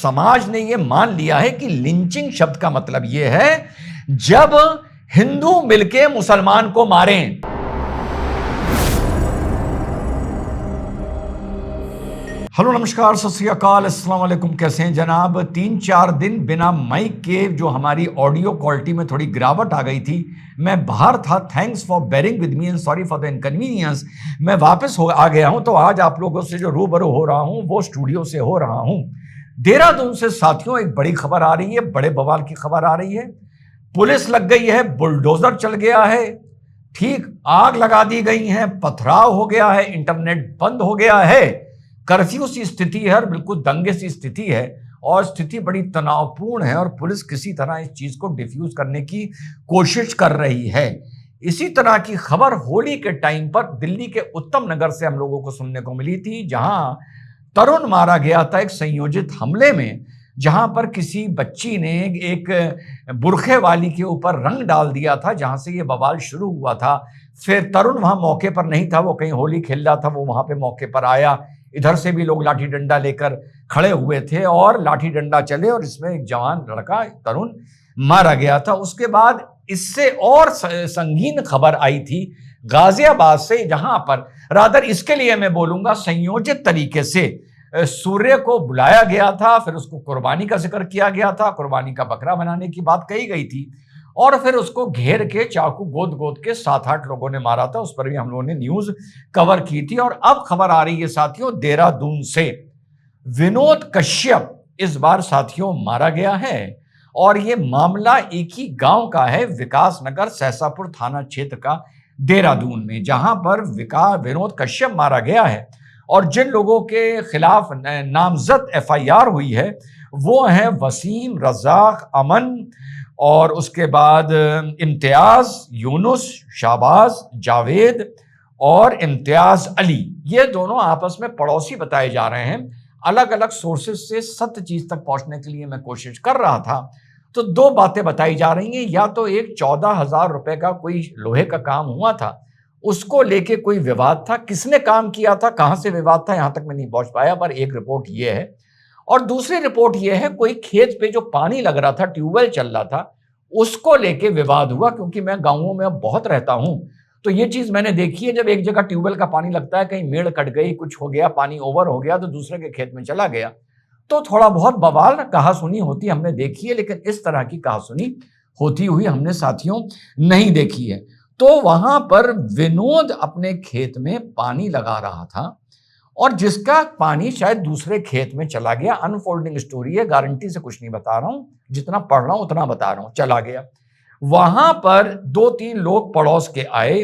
समाज ने यह मान लिया है कि लिंचिंग शब्द का मतलब यह है जब हिंदू मिलके मुसलमान को मारें। हेलो नमस्कार सत श्री अकाल अस्सलाम वालेकुम, कैसे हैं जनाब। 3-4 दिन बिना माइक के जो हमारी ऑडियो क्वालिटी में थोड़ी गिरावट आ गई थी, मैं बाहर था। Thanks for bearing with me and sorry for the inconvenience. मैं वापस आ गया हूं, तो आज आप लोगों से जो रूबरू हो रहा हूं वो स्टूडियो से हो रहा हूं। देहरादून से साथियों एक बड़ी खबर आ रही है, बड़े बवाल की खबर आ रही है। पुलिस लग गई है, बुलडोजर चल गया है, ठीक, आग लगा दी गई है, पथराव हो गया है, इंटरनेट बंद हो गया है, कर्फ्यू सी स्थिति है और बिल्कुल दंगे सी स्थिति है और स्थिति बड़ी तनावपूर्ण है और पुलिस किसी तरह इस चीज को डिफ्यूज करने की कोशिश कर रही है। इसी तरह की खबर होली के टाइम पर दिल्ली के उत्तम नगर से हम लोगों को सुनने को मिली थी, जहां तरुण मारा गया था एक संयोजित हमले में, जहां पर किसी बच्ची ने एक बुरखे वाली के ऊपर रंग डाल दिया था, जहां से ये बवाल शुरू हुआ था। फिर तरुण वहां मौके पर नहीं था, वो कहीं होली खेल रहा था, वो वहां पे मौके पर आया। इधर से भी लोग लाठी डंडा लेकर खड़े हुए थे और लाठी डंडा चले और इसमें एक जवान लड़का तरुण मारा गया था। उसके बाद इससे और संगीन खबर आई थी गाजियाबाद से, जहां पर रादर इसके लिए मैं बोलूंगा संयोजित तरीके से सूर्य को बुलाया गया था, फिर उसको कुर्बानी का जिक्र किया गया था, कुर्बानी का बकरा बनाने की बात कही गई थी और फिर उसको घेर के चाकू गोद गोद के 7-8 लोगों ने मारा था। उस पर भी हम लोगों ने न्यूज कवर की थी। और अब खबर आ रही है साथियों देहरादून से, विनोद कश्यप इस बार साथियों मारा गया है और ये मामला एक ही गांव का है, विकास नगर सहसापुर थाना क्षेत्र का देहरादून में, जहां पर विनोद कश्यप मारा गया है। और जिन लोगों के खिलाफ नामजद FIR हुई है वो हैं वसीम, रज़ाक, अमन और उसके बाद इम्तियाज, यूनुस, शाहबाज, जावेद और इम्तियाज अली। ये दोनों आपस में पड़ोसी बताए जा रहे हैं। अलग अलग सोर्सेज से सत्य चीज तक पहुंचने के लिए मैं कोशिश कर रहा था, तो 2 बातें बताई जा रही हैं। या तो एक 14,000 रुपए का कोई लोहे का काम हुआ था, उसको लेके कोई विवाद था, किसने काम किया था, कहां से विवाद था, यहां तक मैं नहीं पहुंच पाया, पर एक रिपोर्ट ये है। और दूसरी रिपोर्ट यह है कोई खेत पे जो पानी लग रहा था, ट्यूबवेल चल रहा था, उसको लेके विवाद हुआ। क्योंकि मैं गांवों में अब बहुत रहता हूं, तो ये चीज मैंने देखी है, जब एक जगह ट्यूबवेल का पानी लगता है, कहीं मेड़ कट गई, कुछ हो गया, पानी ओवर हो गया, तो दूसरे के खेत में चला गया, तो थोड़ा बहुत बवाल कहासुनी होती हमने देखी है, लेकिन इस तरह की कहासुनी होती हुई हमने साथियों नहीं देखी है। तो वहां पर विनोद अपने खेत में पानी लगा रहा था और जिसका पानी शायद दूसरे खेत में चला गया। अनफोल्डिंग स्टोरी है, गारंटी से कुछ नहीं बता रहा हूं, जितना पढ़ रहा हूं उतना बता रहा हूं। चला गया, वहां पर 2-3 लोग पड़ोस के आए,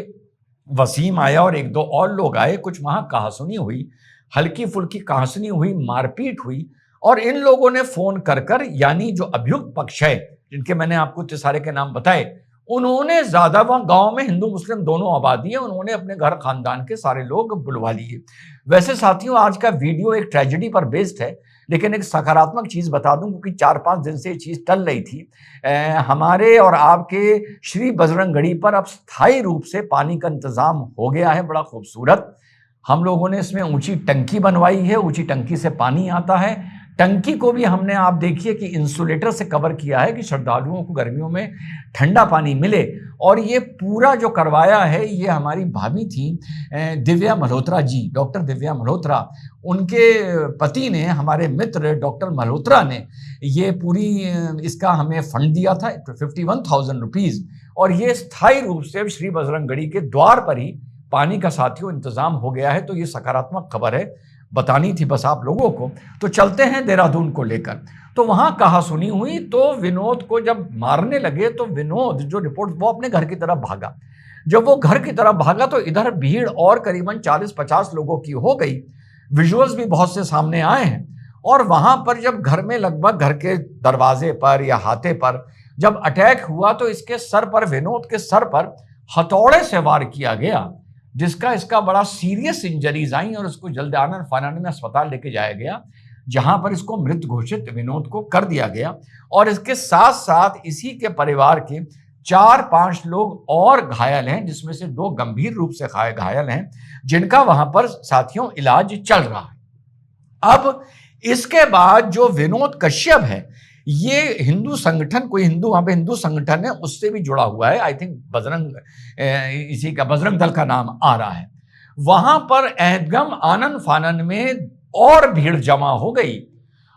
वसीम आया और 1-2 और लोग आए, कुछ वहां कहासुनी हुई, हल्की फुल्की कहासुनी हुई, मारपीट हुई। और इन लोगों ने फोन कर कर, यानी जो अभियुक्त पक्ष है, जिनके मैंने आपको इतने सारे के नाम बताए, उन्होंने ज्यादा, वहां गांव में हिंदू मुस्लिम दोनों आबादी है, उन्होंने अपने घर खानदान के सारे लोग बुलवा लिए। वैसे साथियों आज का वीडियो एक ट्रेजेडी पर बेस्ड है, लेकिन एक सकारात्मक चीज बता दूं, क्योंकि 4-5 दिन से ये चीज टल रही थी। हमारे और आपके श्री बजरंगगढ़ी पर अब स्थायी रूप से पानी का इंतजाम हो गया है, बड़ा खूबसूरत। हम लोगों ने इसमें ऊंची टंकी बनवाई है, ऊंची टंकी से पानी आता है। टंकी को भी हमने, आप देखिए कि इंसुलेटर से कवर किया है कि श्रद्धालुओं को गर्मियों में ठंडा पानी मिले। और ये पूरा जो करवाया है ये हमारी भाभी थी दिव्या मल्होत्रा जी, डॉक्टर दिव्या मल्होत्रा, उनके पति ने, हमारे मित्र डॉक्टर मल्होत्रा ने ये पूरी इसका हमें फंड दिया था 51,000 रुपीज। और ये स्थायी रूप से श्री बजरंगगढ़ी के द्वार पर ही पानी का साथियों इंतजाम हो गया है। तो ये सकारात्मक खबर है, बतानी थी बस आप लोगों को। तो चलते हैं देहरादून को लेकर। तो वहां कहासुनी हुई, तो विनोद को जब मारने लगे तो विनोद, जो रिपोर्ट, वो अपने घर की तरफ भागा। जब वो घर की तरफ भागा तो इधर भीड़ और करीबन 40-50 लोगों की हो गई। विजुअल्स भी बहुत से सामने आए हैं। और वहां पर जब घर में, लगभग घर के दरवाजे पर या हाथे पर जब अटैक हुआ, तो इसके सर पर, विनोद के सर पर हथौड़े से वार किया गया, जिसका इसका बड़ा सीरियस इंजरीज आई और उसको जल्द फानाने में अस्पताल लेके जाया गया, जहां पर इसको मृत घोषित विनोद को कर दिया गया। और इसके साथ साथ इसी के परिवार के 4-5 लोग और घायल हैं, जिसमें से 2 गंभीर रूप से घायल हैं, जिनका वहां पर साथियों इलाज चल रहा है। अब इसके बाद जो विनोद कश्यप है, ये हिंदू संगठन, कोई हिंदू, वहां पे हिंदू संगठन है, उससे भी जुड़ा हुआ है। आई थिंक बजरंग, इसी का बजरंग दल का नाम आ रहा है। वहां पर ऐदगम आनन फानन में और भीड़ जमा हो गई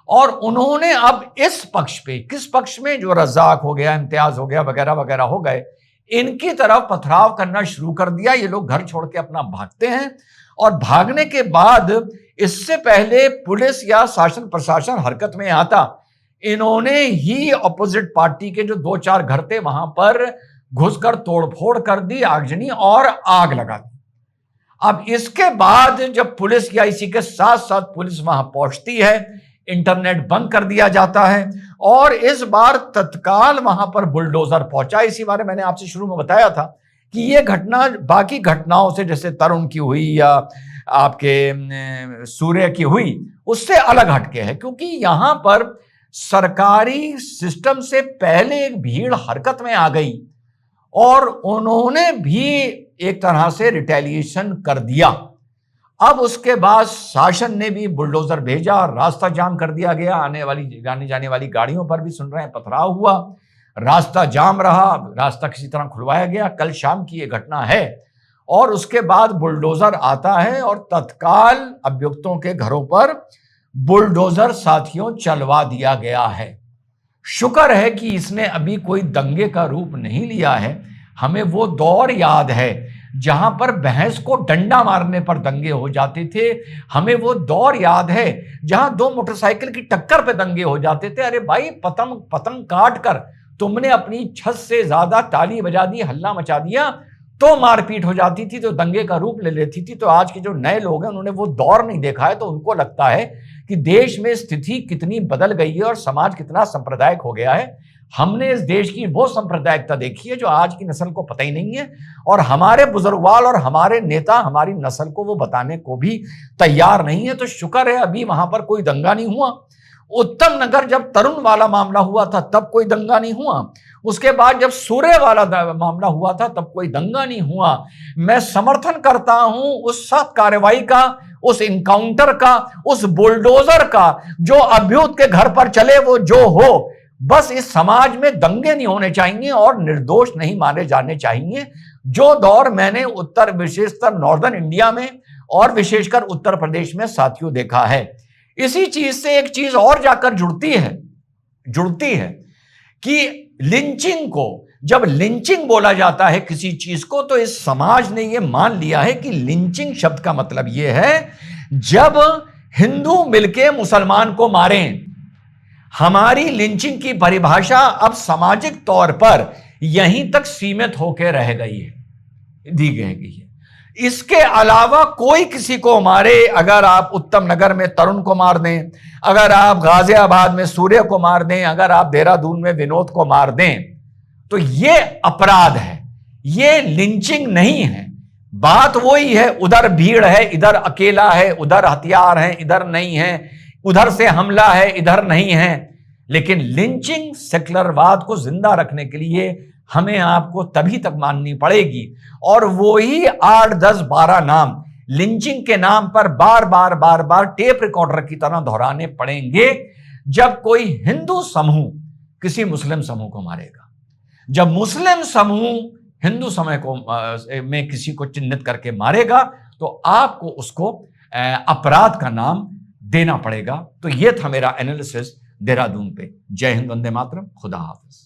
और उन्होंने अब इस पक्ष पे, किस पक्ष में, जो रज्जाक हो गया, इम्तियाज हो गया, वगैरह वगैरह हो गए, इनकी तरफ पथराव करना शुरू कर दिया। ये लोग घर छोड़ के अपना भागते हैं और भागने के बाद, इससे पहले पुलिस या शासन प्रशासन हरकत में आता, इन्होंने ही अपोजिट पार्टी के जो 2-4 घर थे वहां पर घुसकर तोड़फोड़ कर दी, आगजनी और आग लगा दी। अब इसके बाद जब पुलिस या इसी के साथ साथ पुलिस वहां पहुंचती है, इंटरनेट बंद कर दिया जाता है और इस बार तत्काल वहां पर बुलडोजर पहुंचा। इसी बारे मैंने आपसे शुरू में बताया था कि यह घटना बाकी घटनाओं से, जैसे तरुण की हुई या आपके सूर्य की हुई, उससे अलग हटके है, क्योंकि यहां पर सरकारी सिस्टम से पहले एक भीड़ हरकत में आ गई और उन्होंने भी एक तरह से रिटेलिएशन कर दिया। अब उसके बाद शासन ने भी बुलडोजर भेजा, रास्ता जाम कर दिया गया, आने जाने वाली गाड़ियों पर भी सुन रहे हैं पथराव हुआ, रास्ता जाम रहा, रास्ता किसी तरह खुलवाया गया। कल शाम की ये घटना है और उसके बाद बुलडोजर आता है और तत्काल अभियुक्तों के घरों पर बुलडोजर साथियों चलवा दिया गया है। शुक्र है कि इसने अभी कोई दंगे का रूप नहीं लिया है। हमें वो दौर याद है जहां पर भैंस को डंडा मारने पर दंगे हो जाते थे। हमें वो दौर याद है जहां 2 मोटरसाइकिल की टक्कर पे दंगे हो जाते थे। अरे भाई, पतंग काट कर तुमने अपनी छत से ज्यादा ताली बजा दी, हल्ला मचा दिया, तो मारपीट हो जाती थी, तो दंगे का रूप ले लेती थी। तो आज के जो नए लोग हैं, उन्होंने वो दौर नहीं देखा है, तो उनको लगता है कि देश में स्थिति कितनी बदल गई है और समाज कितना सांप्रदायिक हो गया है। हमने इस देश की वो सांप्रदायिकता देखी है जो आज की नस्ल को पता ही नहीं है, और हमारे बुजुर्गवाल और हमारे नेता हमारी नस्ल को वो बताने को भी तैयार नहीं है। तो शुक्र है अभी वहां पर कोई दंगा नहीं हुआ। उत्तम नगर जब तरुण वाला मामला हुआ था तब कोई दंगा नहीं हुआ। उसके बाद जब सूर्य वाला मामला हुआ था तब कोई दंगा नहीं हुआ। मैं समर्थन करता हूं उस सख्त कार्रवाई का, उस इनकाउंटर का, उस बुलडोजर का, जो अभियुक्त के घर पर चले वो जो हो। बस इस समाज में दंगे नहीं होने चाहिए और निर्दोष नहीं माने जाने चाहिए। जो दौर मैंने विशेषतर नॉर्दर्न इंडिया में और विशेषकर उत्तर प्रदेश में साथियों देखा है, इसी चीज से एक चीज और जाकर जुड़ती है कि लिंचिंग को, जब लिंचिंग बोला जाता है किसी चीज को, तो इस समाज ने यह मान लिया है कि लिंचिंग शब्द का मतलब यह है जब हिंदू मिलके मुसलमान को मारें। हमारी लिंचिंग की परिभाषा अब सामाजिक तौर पर यहीं तक सीमित होकर रह गई है, दी गई है। इसके अलावा कोई किसी को मारे, अगर आप उत्तम नगर में तरुण को मार दें, अगर आप गाजियाबाद में सूर्य को मार दें, अगर आप देहरादून में विनोद को मार दें, तो यह अपराध है, यह लिंचिंग नहीं है। बात वही है, उधर भीड़ है, इधर अकेला है, उधर हथियार है, इधर नहीं है, उधर से हमला है, इधर नहीं है। लेकिन लिंचिंग सेक्युलरवाद को जिंदा रखने के लिए हमें आपको तभी तक माननी पड़ेगी, और वो ही 8, 10, 12 नाम लिंचिंग के नाम पर बार बार टेप रिकॉर्डर की तरह दोहराने पड़ेंगे जब कोई हिंदू समूह किसी मुस्लिम समूह को मारेगा। जब मुस्लिम समूह हिंदू समूह को में किसी को चिन्हित करके मारेगा, तो आपको उसको अपराध का नाम देना पड़ेगा। तो यह था मेरा एनालिसिस देहरादून पे। जय हिंद, वंदे मातरम, खुदा हाफिज।